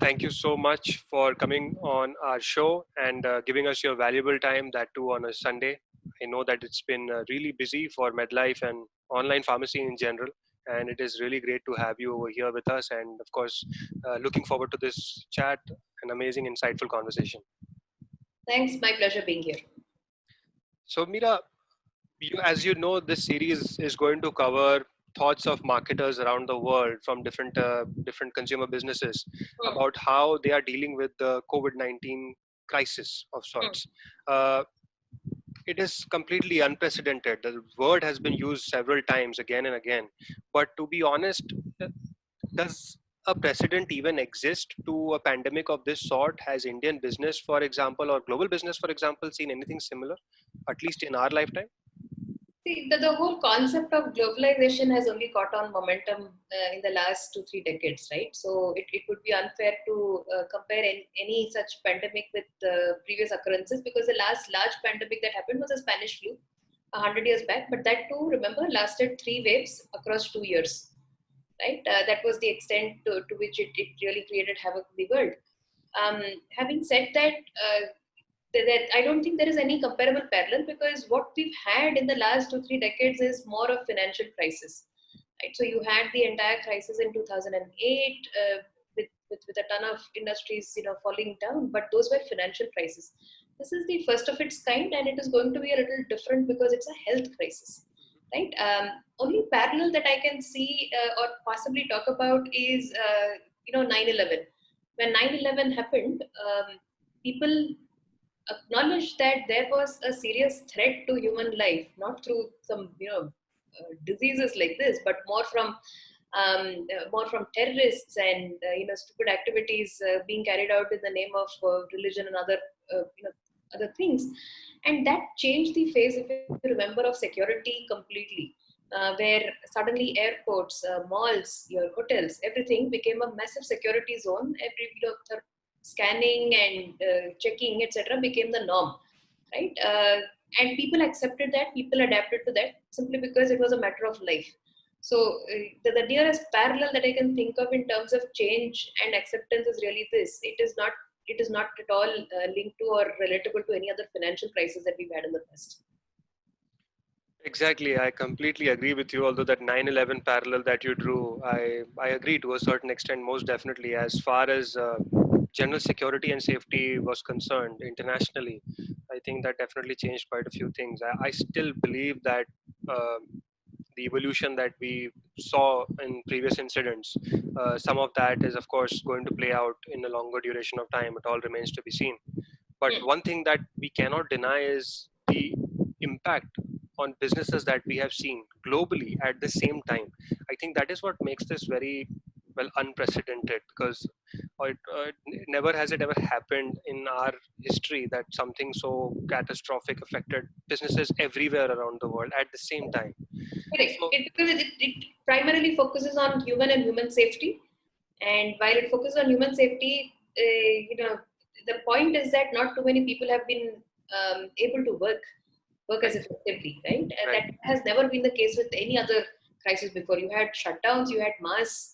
thank you so much for coming on our show and giving us your valuable time, that too on a Sunday. I know that it's been really busy for Medlife and online pharmacy in general, and it is really great to have you over here with us. And of course, looking forward to this chat, an amazing, insightful conversation. Thanks, my pleasure being here. So, Meera, as you know, this series is going to cover thoughts of marketers around the world from different consumer businesses about how they are dealing with the COVID-19 crisis of sorts. Uh, it is completely unprecedented. The word has been used several times again and again. But to be honest, does a precedent even exist to a pandemic of this sort? Has Indian business, for example, or global business, for example, seen anything similar, at least in our lifetime? See, the whole concept of globalization has only caught on momentum in the last 2-3 decades, right? So it would be unfair to compare any such pandemic with previous occurrences, because the last large pandemic that happened was a Spanish flu 100 years back. But that too, remember, lasted 3 waves across 2 years, right? That was the extent to which it really created havoc in the world. Having said that, that I don't think there is any comparable parallel, because what we've had in the last 2-3 decades is more of financial crisis, right? So you had the entire crisis in 2008 with a ton of industries, falling down, but those were financial crises. This is the first of its kind, and it is going to be a little different because it's a health crisis, right? Only parallel that I can see or possibly talk about is 9/11. When 9/11 happened, people acknowledged that there was a serious threat to human life, not through some diseases like this, but more from terrorists and stupid activities being carried out in the name of religion and other things. And that changed the face, if you remember, of security completely, where suddenly airports, malls, your hotels, everything became a massive security zone. Scanning and checking, etc., became the norm, right? And people accepted that, people adapted to that simply because it was a matter of life. So the nearest parallel that I can think of in terms of change and acceptance is really this. It is not at all linked to or relatable to any other financial crisis that we've had in the past. Exactly, I completely agree with you. Although that 9/11 parallel that you drew, I agree to a certain extent, most definitely. As far as general security and safety was concerned internationally, I think that definitely changed quite a few things. I still believe that uh, the evolution that we saw in previous incidents, some of that is, of course, going to play out in a longer duration of time. It all remains to be seen. But one thing that we cannot deny is the impact on businesses that we have seen globally at the same time. I think that is what makes this very well unprecedented, because never has it ever happened in our history that something so catastrophic affected businesses everywhere around the world at the same time. Correct. Because it primarily focuses on human and human safety, and while it focuses on human safety, the point is that not too many people have been able to work as effectively, right? And that has never been the case with any other crisis before. You had shutdowns, you had mass,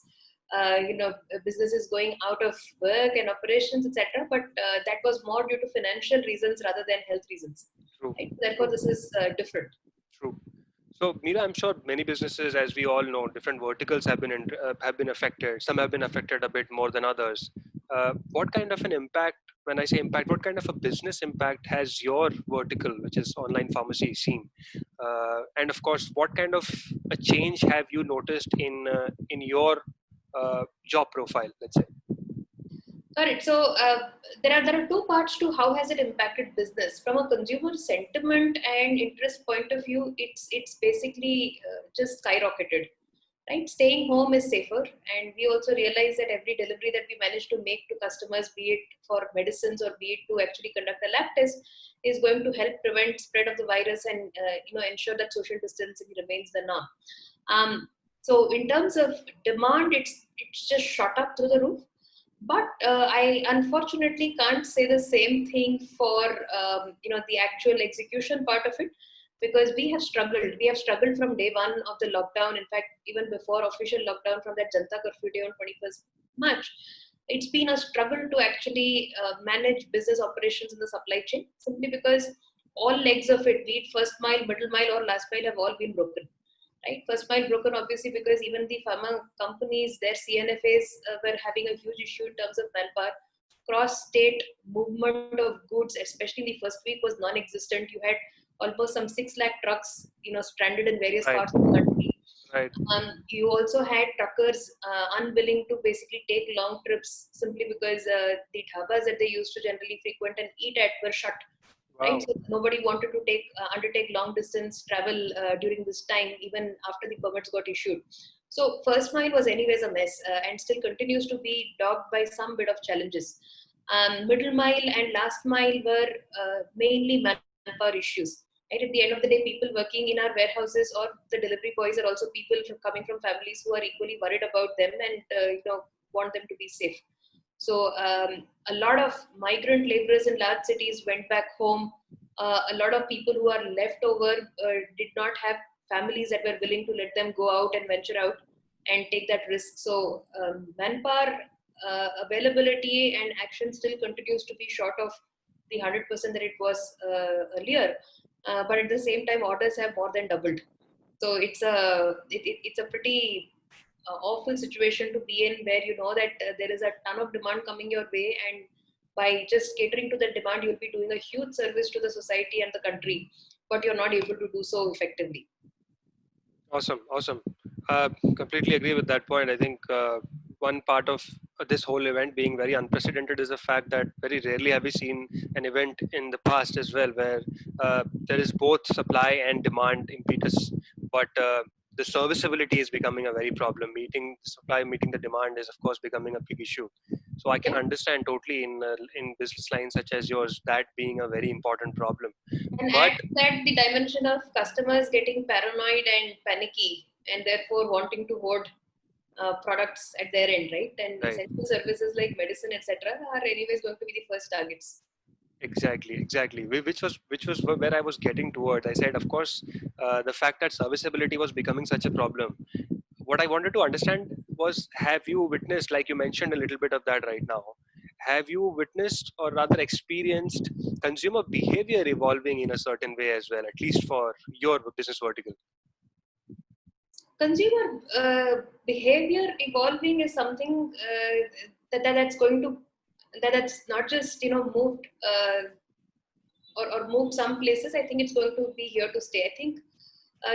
businesses going out of work and operations, etc. But that was more due to financial reasons rather than health reasons. True. Right? Therefore, this is different. True. So, Meera, I'm sure many businesses, as we all know, different verticals have been affected. Some have been affected a bit more than others. What kind of an impact, when I say impact, what kind of a business impact has your vertical, which is online pharmacy, seen? And of course, what kind of a change have you noticed in your job profile, let's say? Got it. So there are two parts to how has it impacted business. From a consumer sentiment and interest point of view, it's basically just skyrocketed. Right, staying home is safer, and we also realize that every delivery that we manage to make to customers, be it for medicines or be it to actually conduct a lab test, is going to help prevent spread of the virus and ensure that social distancing remains the norm. So in terms of demand, it's just shot up through the roof. But I unfortunately can't say the same thing for the actual execution part of it, because we have struggled. We have struggled from day one of the lockdown. In fact, even before official lockdown, from that Janta Curfew day on 21st March, it's been a struggle to actually manage business operations in the supply chain, simply because all legs of it, be it first mile, middle mile, or last mile, have all been broken. Right, first mile broken obviously because even the pharma companies, their CNFAs were having a huge issue in terms of manpower. Cross-state movement of goods, especially in the first week, was non-existent. You had almost some 6 lakh trucks, stranded in various Right. parts of the country. Right. You also had truckers unwilling to basically take long trips simply because the dhabas that they used to generally frequent and eat at were shut. Right, Wow. so nobody wanted to undertake long distance travel during this time, even after the permits got issued. So first mile was anyways a mess, and still continues to be dogged by some bit of challenges. Middle mile and last mile were mainly manpower issues. Right, at the end of the day, people working in our warehouses or the delivery boys are also people coming from families who are equally worried about them and want them to be safe. So a lot of migrant laborers in large cities went back home. A lot of people who are left over did not have families that were willing to let them go out and venture out and take that risk. So manpower availability and action still continues to be short of the 100% that it was earlier. But at the same time, orders have more than doubled. So it's a pretty awful situation to be in, where you know that there is a ton of demand coming your way, and by just catering to the demand, you'll be doing a huge service to the society and the country, but you're not able to do so effectively. Awesome, awesome. Completely agree with that point. I think one part of this whole event being very unprecedented is the fact that very rarely have we seen an event in the past as well where there is both supply and demand impetus, but the serviceability is becoming a very problem. Meeting the supply, meeting the demand is of course becoming a big issue. So I can Yeah. understand totally in business lines such as yours that being a very important problem. And But add to that the dimension of customers getting paranoid and panicky, and therefore wanting to hoard products at their end, right? And right. essential services like medicine, etc., are anyways going to be the first targets. Exactly, exactly. Which was where I was getting towards. I said, of course, the fact that serviceability was becoming such a problem. What I wanted to understand was, have you witnessed, like you mentioned a little bit of that right now, have you witnessed or rather experienced consumer behavior evolving in a certain way as well, at least for your business vertical? Consumer behavior evolving is something that's going to that's not just moved or moved some places. I think it's going to be here to stay. I think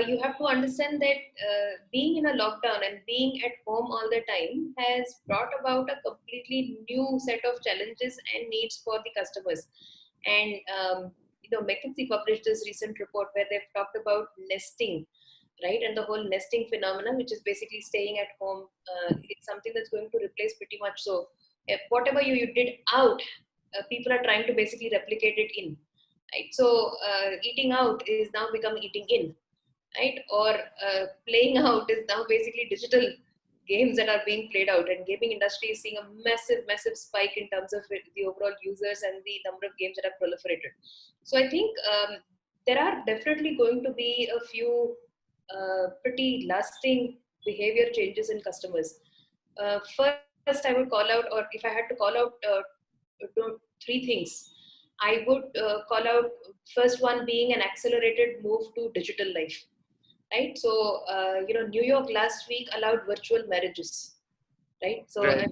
you have to understand that being in a lockdown and being at home all the time has brought about a completely new set of challenges and needs for the customers. And McKinsey published this recent report where they've talked about nesting, right? And the whole nesting phenomenon, which is basically staying at home, it's something that's going to replace pretty much. So whatever you did out, people are trying to basically replicate it in, right? So eating out is now become eating in, right? Or playing out is now basically digital games that are being played out, and gaming industry is seeing a massive spike in terms of the overall users and the number of games that have proliferated. So I think there are definitely going to be a few pretty lasting behavior changes in customers. First, I would call out, or if I had to call out three things, I would call out first one being an accelerated move to digital life, right? So, New York last week allowed virtual marriages, right? So, Right.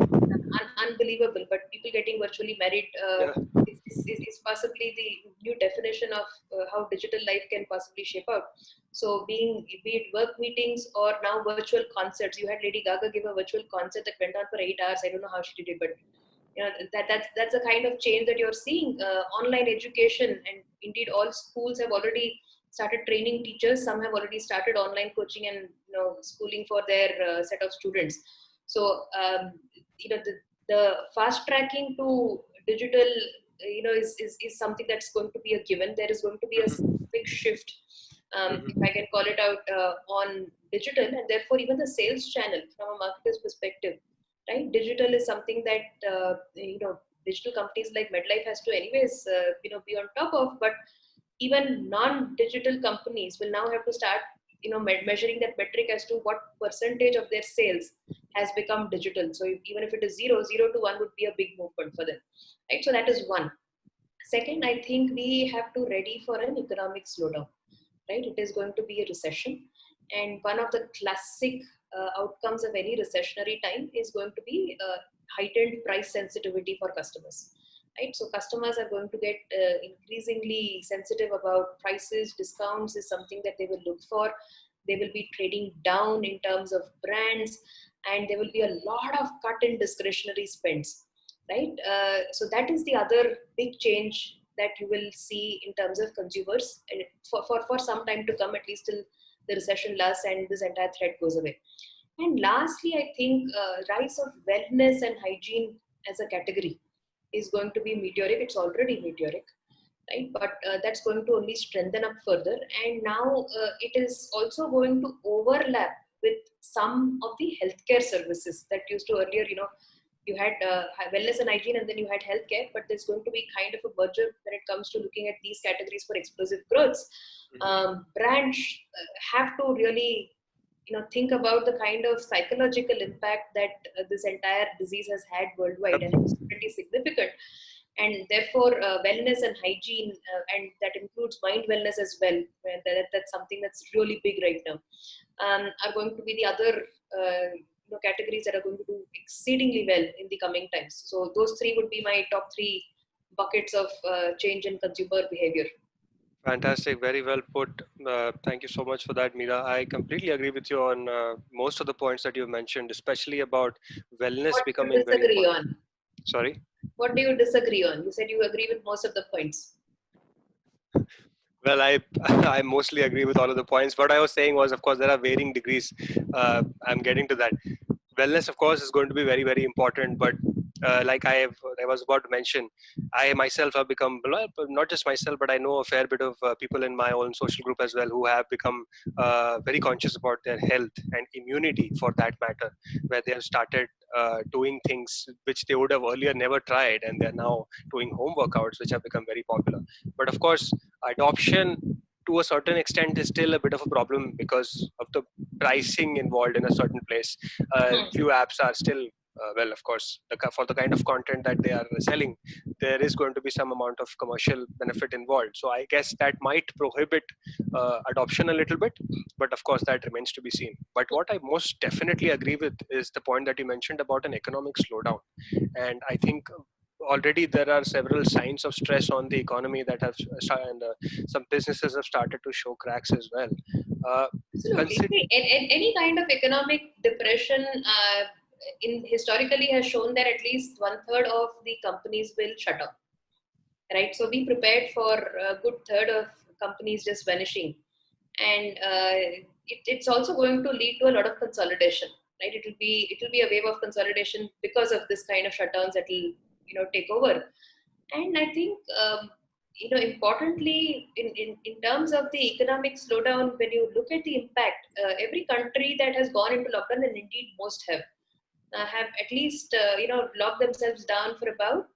unbelievable, but people getting virtually married Yeah. is possibly the new definition of how digital life can possibly shape out. So, be it work meetings or now virtual concerts. You had Lady Gaga give a virtual concert that went on for 8 hours. I don't know how she did it, but that's the kind of change that you're seeing. Online education, and indeed all schools have already started training teachers. Some have already started online coaching and schooling for their set of students. So the fast tracking to digital is something that's going to be a given. There is going to be a Hmm. big shift, if I Hmm. can call it out, on digital, and therefore even the sales channel from a marketer's perspective, right? Digital is something that digital companies like Medlife has to anyways be on top of, but even non-digital companies will now have to start measuring that metric as to what percentage of their sales has become digital. So even if it is zero to one would be a big movement for them, right? So that is one. Second, I think we have to ready for an economic slowdown, right? It is going to be a recession, and one of the classic outcomes of any recessionary time is going to be heightened price sensitivity for customers, right? So customers are going to get increasingly sensitive about prices. Discounts is something that they will look for. They will be trading down in terms of brands, and there will be a lot of cut in discretionary spends, right? So that is the other big change that you will see in terms of consumers for some time to come, at least till the recession lasts and this entire threat goes away. And lastly, I think rise of wellness and hygiene as a category is going to be meteoric. It's already meteoric, right? But that's going to only strengthen up further. And now it is also going to overlap with some of the healthcare services that used to earlier, you had wellness and hygiene, and then you had healthcare. But there's going to be kind of a merger when it comes to looking at these categories for explosive growths. Brands have to really think about the kind of psychological impact that this entire disease has had worldwide, and it's pretty significant. And therefore wellness and hygiene, and that includes mind wellness as well, that's something that's really big right now, are going to be the other categories that are going to do exceedingly well in the coming times. So those three would be my top three buckets of change in consumer behavior. Fantastic, very well put. Thank you so much for that, Meera. I completely agree with you on most of the points that you mentioned, especially about wellness What do becoming you very disagree important. on? Sorry? What do you disagree on? You said you agree with most of the points. Well, I mostly agree with all of the points. What I was saying was, of course, there are varying degrees. I'm getting to that. Wellness, of course, is going to be very, very important. But like I was about to mention, I myself have become, not just myself, but I know a fair bit of people in my own social group as well who have become very conscious about their health and immunity, for that matter, where they have started doing things which they would have earlier never tried, and they're now doing home workouts, which have become very popular. But of course, adoption to a certain extent is still a bit of a problem because of the pricing involved in a certain place. Few apps are still well, of course, for the kind of content that they are selling, there is going to be some amount of commercial benefit involved. So I guess that might prohibit adoption a little bit, but of course that remains to be seen. But what I most definitely agree with is the point that you mentioned about an economic slowdown. And I think already there are several signs of stress on the economy that have and some businesses have started to show cracks as well. Uh, Absolutely. consider See, any kind of economic depression in historically has shown that at least one third of the companies will shut down. Right. So be prepared for a good third of companies just vanishing, and it's also going to lead to a lot of consolidation. Right. It will be a wave of consolidation because of this kind of shutdowns that will take over. And I think importantly in terms of the economic slowdown, when you look at the impact, every country that has gone into lockdown, and indeed most have at least locked themselves down for about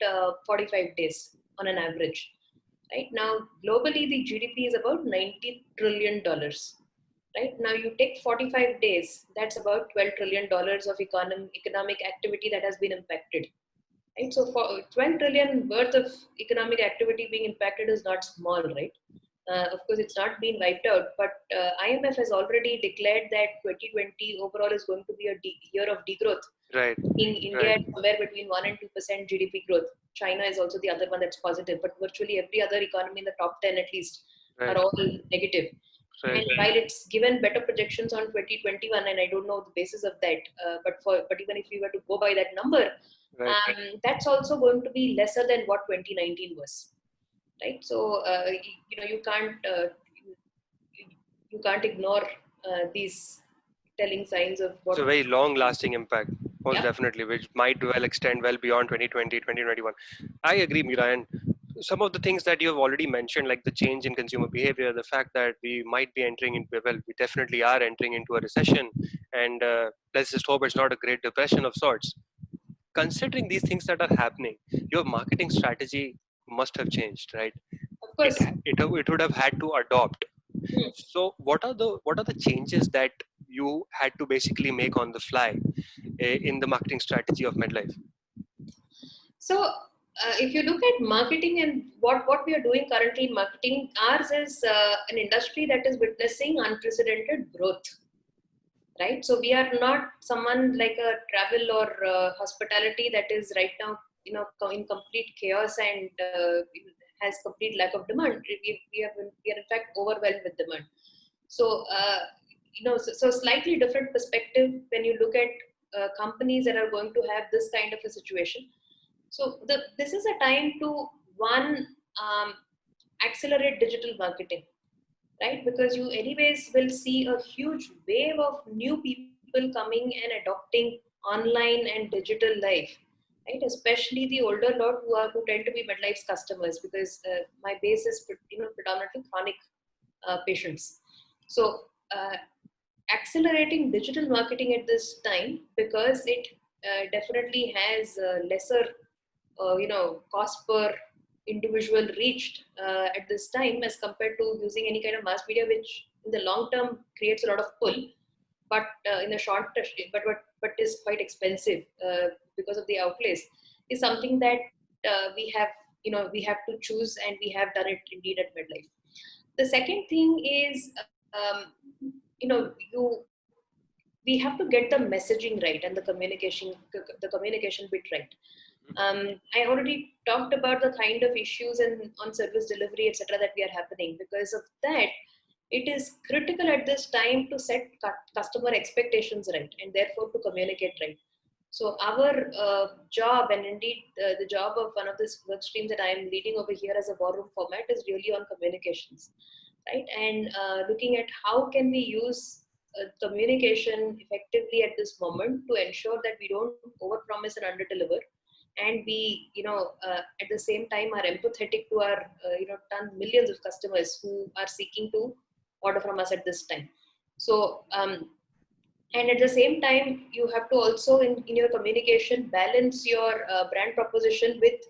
45 days on an average. Right now, globally, the GDP is about $90 trillion. Right now, you take 45 days, that's about $12 trillion of economic activity that has been impacted. Right, so for 12 trillion worth of economic activity being impacted is not small, right? Of course, it's not been wiped out, but IMF has already declared that 2020 overall is going to be a year of degrowth. right, In India, right, it's somewhere between 1 and 2% GDP growth. China is also the other one that's positive, but virtually every other economy in the top 10 at least are right, all negative. right, And while it's given better projections on 2021, and I don't know the basis of that, but even if we were to go by that number, right. that's also going to be lesser than what 2019 was, right? So you can't ignore these telling signs of It's a what. very long lasting impact, most Yeah. definitely, which might well extend well beyond 2020, 2021. I agree, Meera. And some of the things that you have already mentioned, like the change in consumer behavior, the fact that we might be entering into, well, we definitely are entering into a recession, and let's just hope it's not a great depression of sorts. Considering these things that are happening, your marketing strategy must have changed, right? Of It, course. it would have had to adopt. Hmm. So what are the changes that you had to basically make on the fly in the marketing strategy of Medlife? So, if you look at marketing and what we are doing currently in marketing, ours is an industry that is witnessing unprecedented growth, right? So we are not someone like a travel or hospitality that is right now, in complete chaos and has complete lack of demand. We are in fact overwhelmed with demand. So, so slightly different perspective when you look at companies that are going to have this kind of a situation. So this is a time to one, accelerate digital marketing, right? Because you anyways will see a huge wave of new people coming and adopting online and digital life, right? Especially the older lot who tend to be Medlife's customers, because my base is predominantly chronic patients. So accelerating digital marketing at this time, because it definitely has lesser cost per individual reached at this time as compared to using any kind of mass media, which in the long term creates a lot of pull, but in the short but is quite expensive because of the outlays, is something that we have to choose, and we have done it indeed at Medlife. The second thing is, you we have to get the messaging right and the communication bit right. I already talked about the kind of issues and on service delivery, etc., that we are happening. Because of that, it is critical at this time to set customer expectations right, and therefore to communicate right. So our job, and indeed the job of one of these work streams that I am leading over here as a war room format, is really on communications, right? And looking at how can we use communication effectively at this moment to ensure that we don't overpromise and underdeliver, and we at the same time are empathetic to our millions of customers who are seeking to order from us at this time. So and at the same time, you have to also in your communication balance your brand proposition with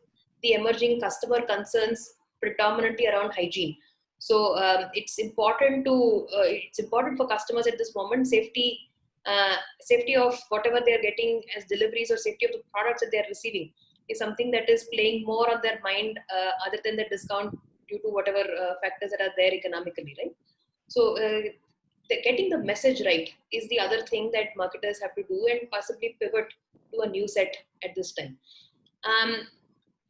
the emerging customer concerns, predominantly around hygiene. So it's important for customers at this moment. Safety of whatever they are getting as deliveries, or safety of the products that they are receiving, is something that is playing more on their mind, other than the discount, due to whatever factors that are there economically, right? So getting the message right is the other thing that marketers have to do, and possibly pivot to a new set at this time. Um,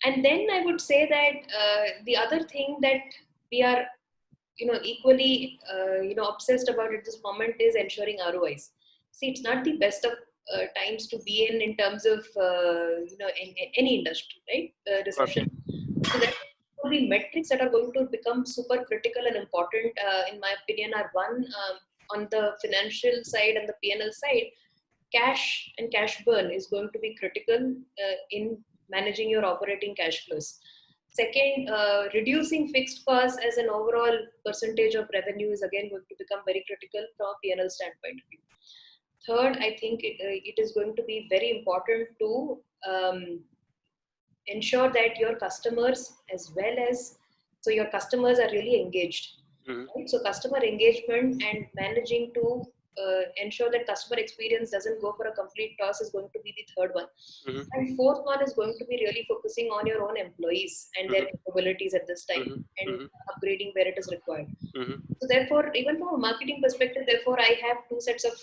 and then I would say that the other thing that we are equally obsessed about at this moment is ensuring ROIs. See, it's not the best of times to be in terms of in any industry, right? Okay. Recession. So that the metrics that are going to become super critical and important, in my opinion, are one, on the financial side and the P&L side, cash and cash burn is going to be critical in managing your operating cash flows. Second, reducing fixed costs as an overall percentage of revenue is again going to become very critical from a P&L standpoint. Third, I think it is going to be very important to ensure that your customers, as well as, so your customers are really engaged, Mhm. right? So customer engagement and managing to ensure that customer experience doesn't go for a complete toss is going to be the third one. Mhm. And fourth one is going to be really focusing on your own employees and their Mhm. capabilities at this time, Mhm. and Mhm. upgrading where it is required. Mhm. So therefore, even from a marketing perspective, therefore, I have two sets of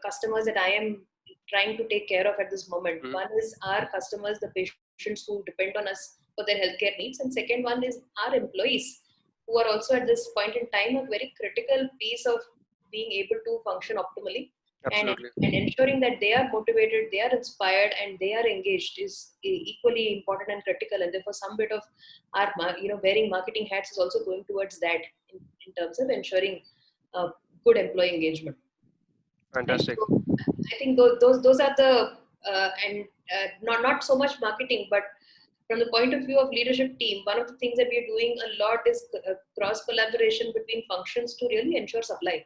customers that I am trying to take care of at this moment. Mhm. One is our customers, the patients who depend on us for their healthcare needs, and second one is our employees, who are also at this point in time a very critical piece of being able to function optimally, and Absolutely. and ensuring that they are motivated, they are inspired, and they are engaged is equally important and critical. And therefore, some bit of our wearing marketing hats is also going towards that, in terms of ensuring uh, good employee engagement. Right. Fantastic. So I think those are the and not so much marketing, but from the point of view of leadership team, one of the things that we are doing a lot is cross collaboration between functions to really ensure supply,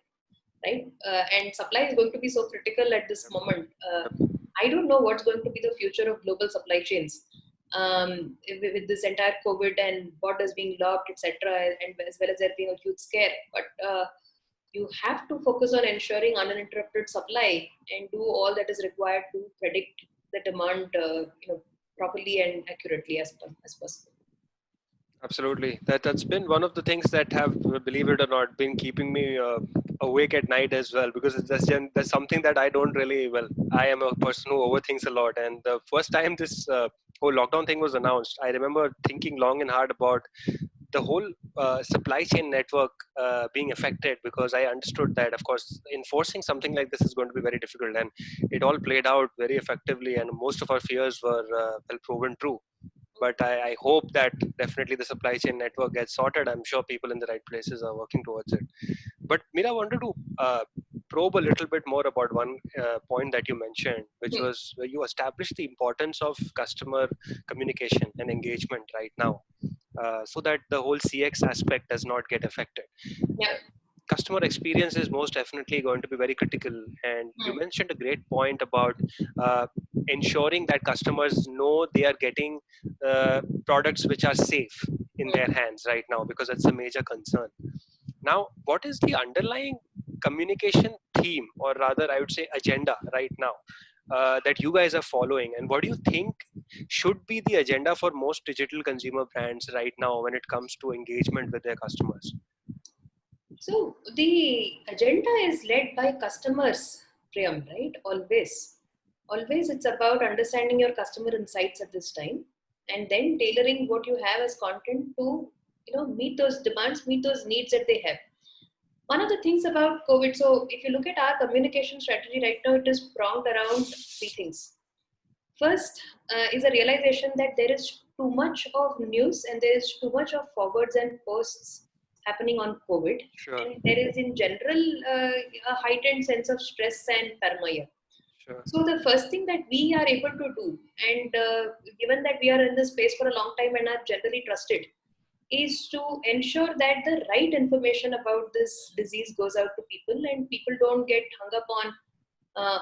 right? And supply is going to be so critical at this moment. I don't know what's going to be the future of global supply chains, with this entire COVID and borders being locked, etc., and as well as there being a huge scare. But you have to focus on ensuring uninterrupted supply and do all that is required to predict the demand, properly and accurately as possible. Absolutely. That's been one of the things that have, believe it or not, been keeping me awake at night as well, because that's something that I don't really, well, I am a person who overthinks a lot. And the first time this whole lockdown thing was announced, I remember thinking long and hard about the whole supply chain network being affected, because I understood that, of course, enforcing something like this is going to be very difficult. And it all played out very effectively, and most of our fears were well proven true. But I hope that definitely the supply chain network gets sorted. I'm sure people in the right places are working towards it. But Meera, I wanted to probe a little bit more about one point that you mentioned, which Hmm. was where you established the importance of customer communication and engagement right now, so that the whole CX aspect does not get affected. Yeah. Customer experience is most definitely going to be very critical, and you Hmm. mentioned a great point about uh, ensuring that customers know they are getting products which are safe in Hmm. their hands right now, because it's a major concern. Now, what is the underlying communication theme, or rather I would say agenda right now, that you guys are following, and what do you think should be the agenda for most digital consumer brands right now when it comes to engagement with their customers? So the agenda is led by customers, Priyam, right? Always. Always it's about understanding your customer insights at this time and then tailoring what you have as content to, meet those demands, meet those needs that they have. One of the things about COVID, so if you look at our communication strategy right now, it is pronged around three things. First is a realization that there is too much of news and there is too much of forwards and posts happening on COVID, Sure, and there is in general a heightened sense of stress and paranoia. sure. So the first thing that we are able to do, and given that we are in this space for a long time and are generally trusted, is to ensure that the right information about this disease goes out to people and people don't get hung up on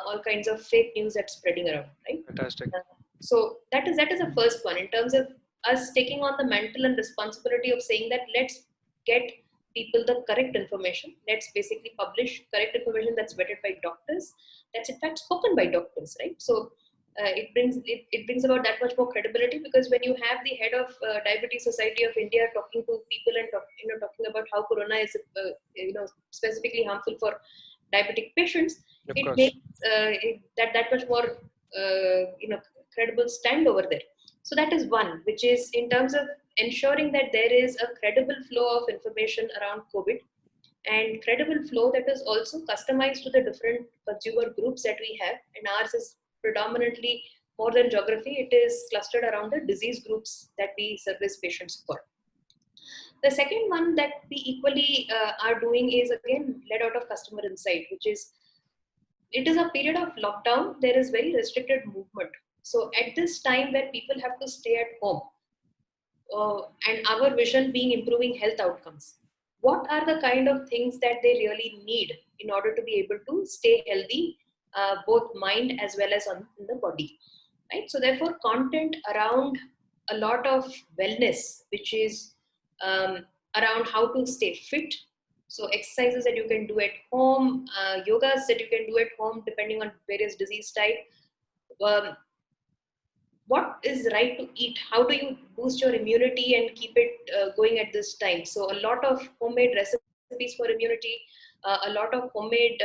all kinds of fake news that's spreading around, right? Fantastic. Uh, so that is the first one in terms of us taking on the mental and responsibility of saying that let's get people the correct information. Let's basically publish correct information that's vetted by doctors. That's in fact spoken by doctors, right? So it brings about that much more credibility, because when you have the head of Diabetes Society of India talking to people and talking about how corona is specifically harmful for diabetic patients, Of it course. makes that much more credible stand over there. So that is one, which is in terms of ensuring that there is a credible flow of information around COVID, and credible flow that is also customized to the different consumer groups that we have. And ours is predominantly, more than geography, it is clustered around the disease groups that we service patients for. The second one that we equally are doing is again led out of customer insight, which is it is a period of lockdown. There is very restricted movement. So at this time where people have to stay at home, and our vision being improving health outcomes, what are the kind of things that they really need in order to be able to stay healthy, both mind as well as in the body, right? So therefore content around a lot of wellness, which is around how to stay fit. So exercises that you can do at home, yogas that you can do at home depending on various disease type. um, what is right to eat, how do you boost your immunity and keep it going at this time. So a lot of homemade recipes for immunity, a lot of homemade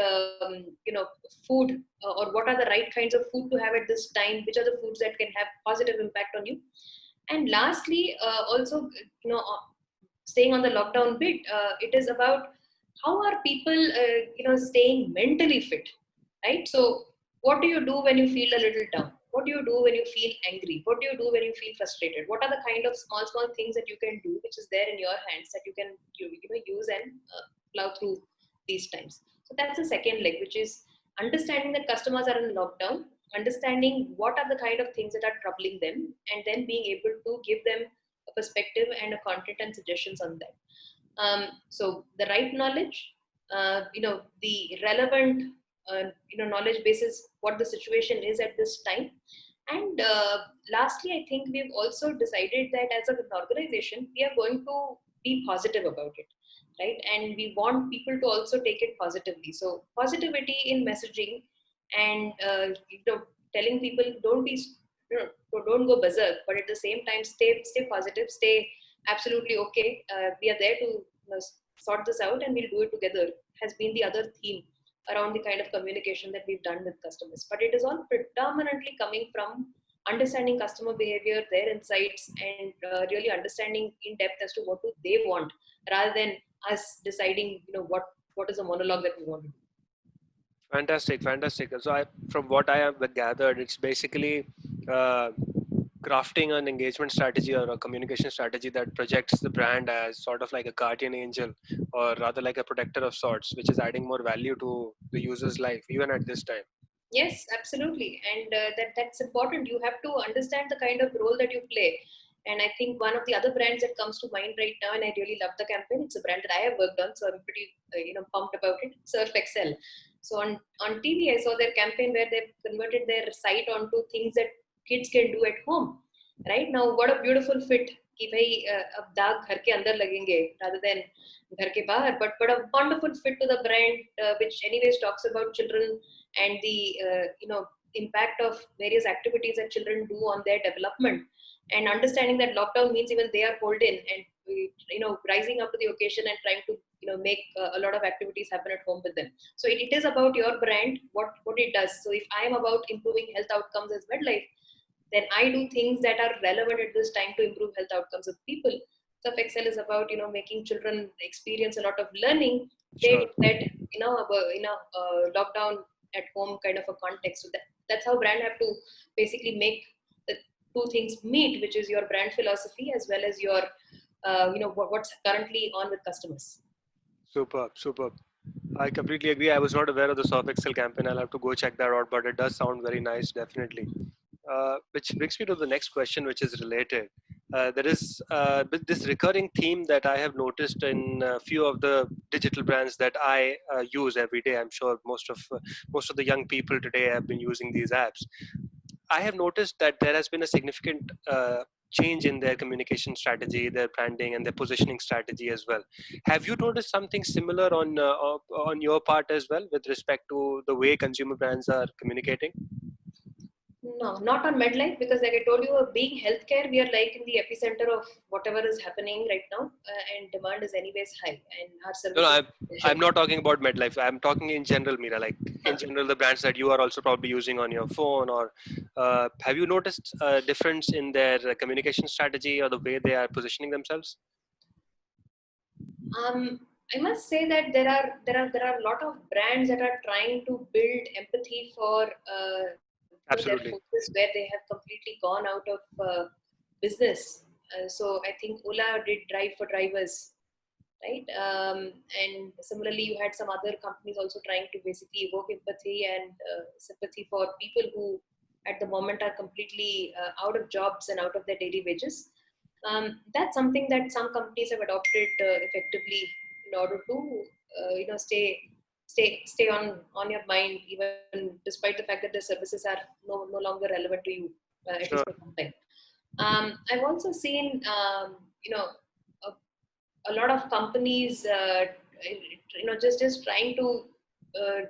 food, or what are the right kinds of food to have at this time, which are the foods that can have positive impact on you. And lastly, also, staying on the lockdown bit, it is about how are people staying mentally fit, right? So what do you do when you feel a little down? What do you do when you feel angry? What do you do when you feel frustrated? What are the kind of small things that you can do, which is there in your hands, that you can use and plow through these times? So that's the second leg, which is understanding that customers are in lockdown, understanding what are the kind of things that are troubling them, and then being able to give them a perspective and a content and suggestions on that. So the right knowledge, the relevant, knowledge basis what the situation is at this time. And lastly, I think we've also decided that as an organization, we are going to be positive about it, right? And we want people to also take it positively. So positivity in messaging, and telling people don't be, don't go berserk, but at the same time stay positive, stay absolutely okay. We are there to sort this out, and we'll do it together, has been the other theme around the kind of communication that we've done with customers. But it is all predominantly coming from understanding customer behavior, their insights, and really understanding in depth as to what do they want, rather than us deciding, what is a monologue that we want to do. Fantastic, fantastic. So, from what I have gathered, it's basically uh, crafting an engagement strategy or a communication strategy that projects the brand as sort of like a guardian angel, or rather like a protector of sorts, which is adding more value to the user's life, even at this time. Yes, absolutely, and that's important. You have to understand the kind of role that you play. And I think one of the other brands that comes to mind right now, and I really love the campaign. It's a brand that I have worked on, so I'm pretty pumped about it. Surf Excel. So on TV, I saw their campaign where they've converted their site onto things that kids can do at home. Right now, what a beautiful fit. कि भाई अब दाग घर के अंदर लगेंगे rather than घर के बाहर, but a wonderful fit to the brand, which anyways talks about children and the impact of various activities that children do on their development, and understanding that lockdown means even they are pulled in, and rising up to the occasion and trying to make a lot of activities happen at home with them. So it is about your brand, what it does. So if I am about improving health outcomes as Medlife, then I do things that are relevant at this time to improve health outcomes of people. So Excel is about making children experience a lot of learning. They Sure. do that lockdown at home kind of a context. So that's how brand have to basically make the two things meet, which is your brand philosophy as well as your what's currently on with customers. Superb, superb. I completely agree. I was not aware of the Soft Excel campaign. I'll have to go check that out, but it does sound very nice, definitely. Which brings me to the next question, which is related. There is this recurring theme that I have noticed in a few of the digital brands that I use every day. I'm sure most of the young people today have been using these apps. I have noticed that there has been a significant change in their communication strategy, their branding, and their positioning strategy as well. Have you noticed something similar on your part as well with respect to the way consumer brands are communicating? No, not on Medlife, because like I told you, being healthcare, we are like in the epicenter of whatever is happening right now, and demand is anyways high, and our No, no, services are I'm essential. not talking about MedLife. I'm talking in general, Meera. Like in general, the brands that you are also probably using on your phone, or have you noticed a difference in their communication strategy or the way they are positioning themselves? I must say that there are a lot of brands that are trying to build empathy for their Absolutely. forces where they have completely gone out of business. So I think Ola did Drive for Drivers, right? And similarly, you had some other companies also trying to basically evoke empathy and sympathy for people who, at the moment, are completely out of jobs and out of their daily wages. That's something that some companies have adopted effectively in order to, stay on your mind, even despite the fact that the services are no longer relevant to you, at least Sure. for some time. I've also seen, a a lot of companies, just trying to uh,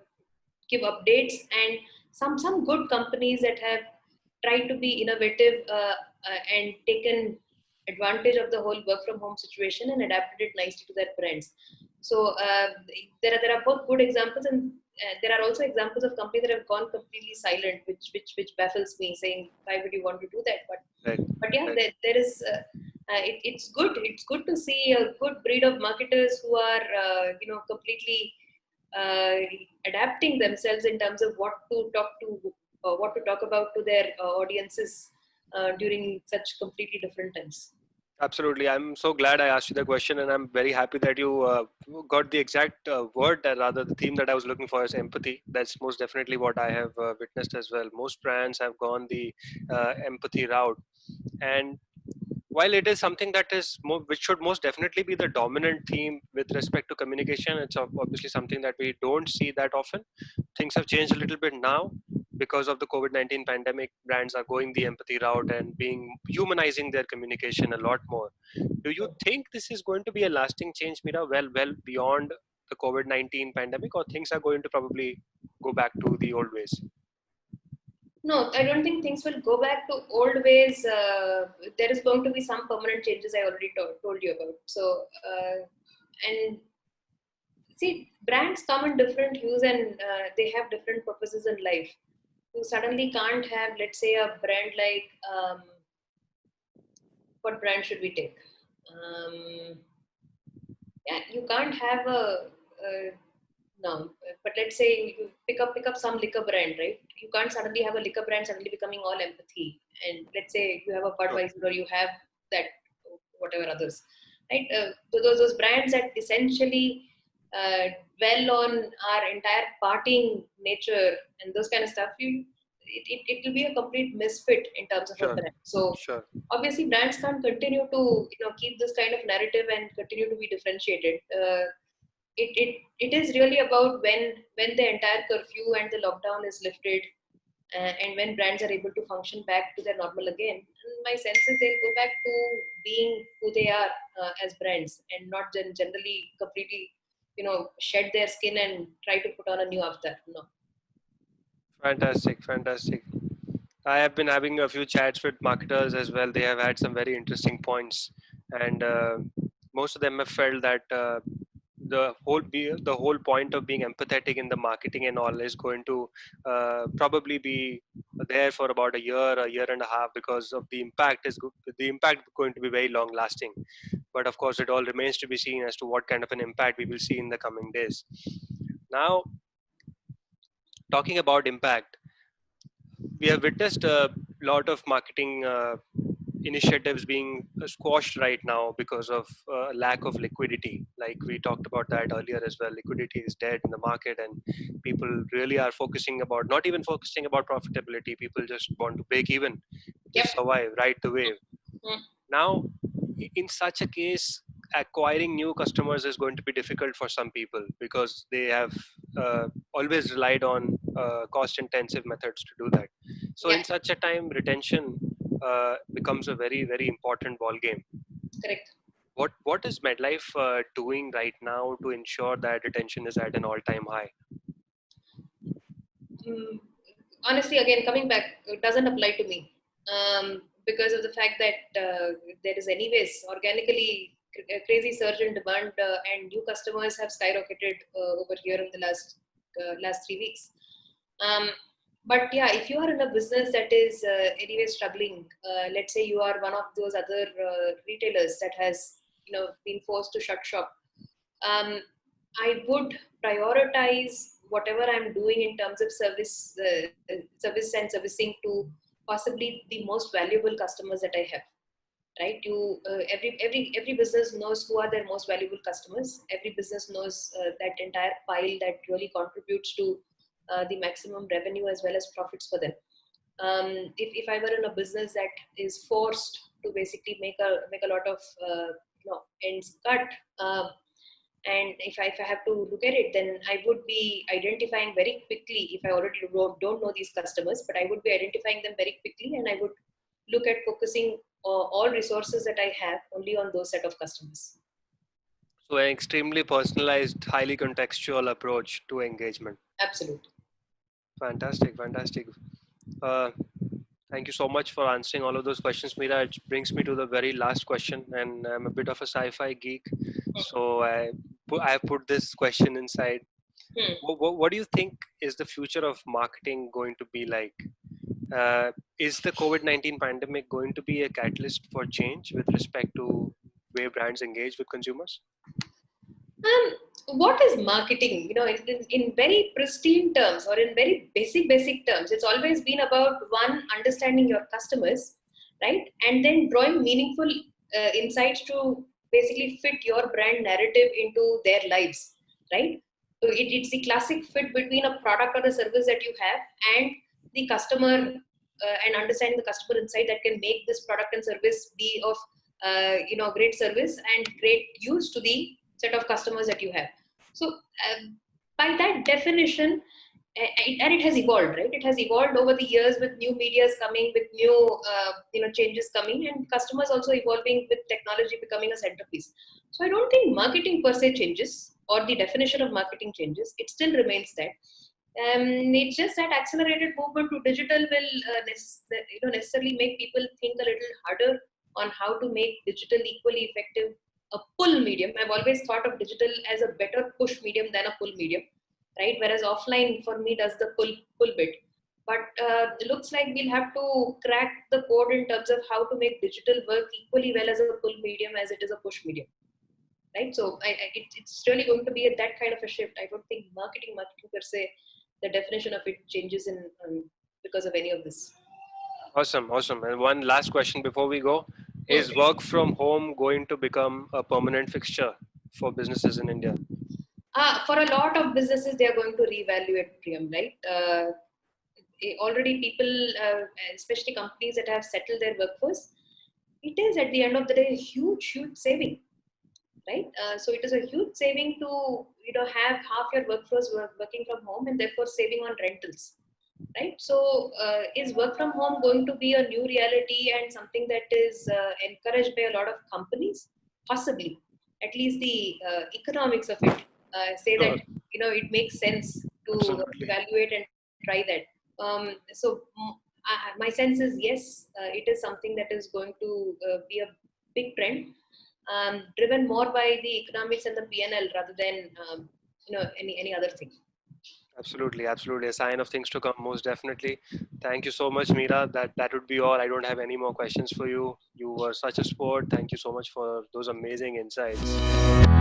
give updates, and some good companies that have tried to be innovative, and taken advantage of the whole work from home situation and adapted it nicely to their brands. So there are both good examples, and there are also examples of companies that have gone completely silent, which baffles me, saying why would you want to do that? But Right. but yeah, Right. there is. It's good. It's good to see a good breed of marketers who are, completely uh, adapting themselves in terms of what to talk about to their audiences during such completely different times. Absolutely. I'm so glad I asked you the question, and I'm very happy that you got the exact word, rather the theme that I was looking for is empathy. That's most definitely what I have witnessed as well. Most brands have gone the empathy route, and while it is something that which should most definitely be the dominant theme with respect to communication, it's obviously something that we don't see that often. Things have changed a little bit now, because of the COVID-19 pandemic, brands are going the empathy route and being humanizing their communication a lot more. Do you think this is going to be a lasting change, Meera, well beyond the COVID-19 pandemic, or things are going to probably go back to the old ways? No, I don't think things will go back to old ways. There is going to be some permanent changes I already told you about. So, and see, brands come in different hues and they have different purposes in life. You suddenly can't have, let's say, a brand like, what brand should we take? Yeah, you can't have a no, but let's say you pick up some liquor brand, right? You can't suddenly have a liquor brand suddenly becoming all empathy. And let's say you have a Sure. Budweiser or you have that whatever others, right? Those brands that essentially dwell on our entire partying nature and those kind of stuff. It will be a complete misfit in terms of a Sure. brand. So Sure. obviously brands can't continue to keep this kind of narrative and continue to be differentiated. It is really about when the entire curfew and the lockdown is lifted, and when brands are able to function back to their normal again. And my sense is they'll go back to being who they are as brands, and not generally completely shed their skin and try to put on a new avatar. No. Fantastic, fantastic. I have been having a few chats with marketers as well. They have had some very interesting points, and most of them have felt that the whole point of being empathetic in the marketing and all is going to probably be there for about a year and a half, because of the impact going to be very long lasting. But of course, it all remains to be seen as to what kind of an impact we will see in the coming days. Now, talking about impact, we have witnessed a lot of marketing initiatives being squashed right now because of lack of liquidity. Like we talked about that earlier as well. Liquidity is dead in the market, and people really are focusing about not even focusing about profitability. People just want to break even, just Yep. survive, ride the wave. Mm. Now, in such a case, acquiring new customers is going to be difficult for some people because they have always relied on cost intensive methods to do that. So, Yeah. in such a time, retention becomes a very, very important ball game. Correct. What is Medlife doing right now to ensure that retention is at an all time high? Mm, Honestly, again, coming back, it doesn't apply to me, because of the fact that there is anyways organically a crazy surge in demand, and new customers have skyrocketed over here in the last 3 weeks. Um, but yeah, if you are in a business that is anyway struggling, let's say you are one of those other retailers that has been forced to shut shop, um, I would prioritize whatever I'm doing in terms of service and servicing to possibly the most valuable customers that I have. Right? Every business knows who are their most valuable customers. Every business knows that entire pile that really contributes to the maximum revenue as well as profits for them. If I were in a business that is forced to basically make a lot of ends cut, and if I have to look at it, then I would be identifying very quickly, if I already don't know these customers, but I would be identifying them very quickly, and I would look at focusing all resources that I have only on those set of customers. So, an extremely personalized, highly contextual approach to engagement. Absolutely. Fantastic, fantastic. Uh, Thank you so much for answering all of those questions, Meera. It brings me to the very last question, and I'm a bit of a sci-fi geek, so I put this question inside. Hmm. What do you think is the future of marketing going to be like? Is the COVID-19 pandemic going to be a catalyst for change with respect to way brands engage with consumers? What is marketing? In very pristine terms or in very basic terms, it's always been about one, understanding your customers, right, and then drawing meaningful insights to basically fit your brand narrative into their lives, right? So it's the classic fit between a product or a service that you have and the customer, and understanding the customer insight that can make this product and service be of great service and great use to the set of customers that you have. So by that definition, and it has evolved, right? It has evolved over the years with new medias coming, with new changes coming, and customers also evolving with technology becoming a centerpiece. So I don't think marketing per se changes, or the definition of marketing changes. It still remains that. It's just that accelerated movement to digital will necessarily make people think a little harder on how to make digital equally effective a pull medium. I've always thought of digital as a better push medium than a pull medium, right? Whereas offline for me does the pull bit. But it looks like we'll have to crack the code in terms of how to make digital work equally well as a pull medium as it is a push medium, right? So it's really going to be that kind of a shift. I don't think marketing per se, the definition of it changes in because of any of this. Awesome, awesome. And one last question before we go: is work from home going to become a permanent fixture for businesses in India? For a lot of businesses, they are going to reevaluate Priyam, right? Already people, especially companies that have settled their workforce, it is at the end of the day a huge saving, right? So it is a huge saving to have half your workforce working from home and therefore saving on rentals, right? So is work from home going to be a new reality and something that is encouraged by a lot of companies? Possibly. At least the economics of it say Sure. that it makes sense to Absolutely. evaluate and try that. My sense is yes, it is something that is going to be a big trend, driven more by the economics and the PNL rather than any other thing. Absolutely, absolutely. A sign of things to come, most definitely. Thank you so much, Meera. That would be all. I don't have any more questions for you. You were such a sport. Thank you so much for those amazing insights.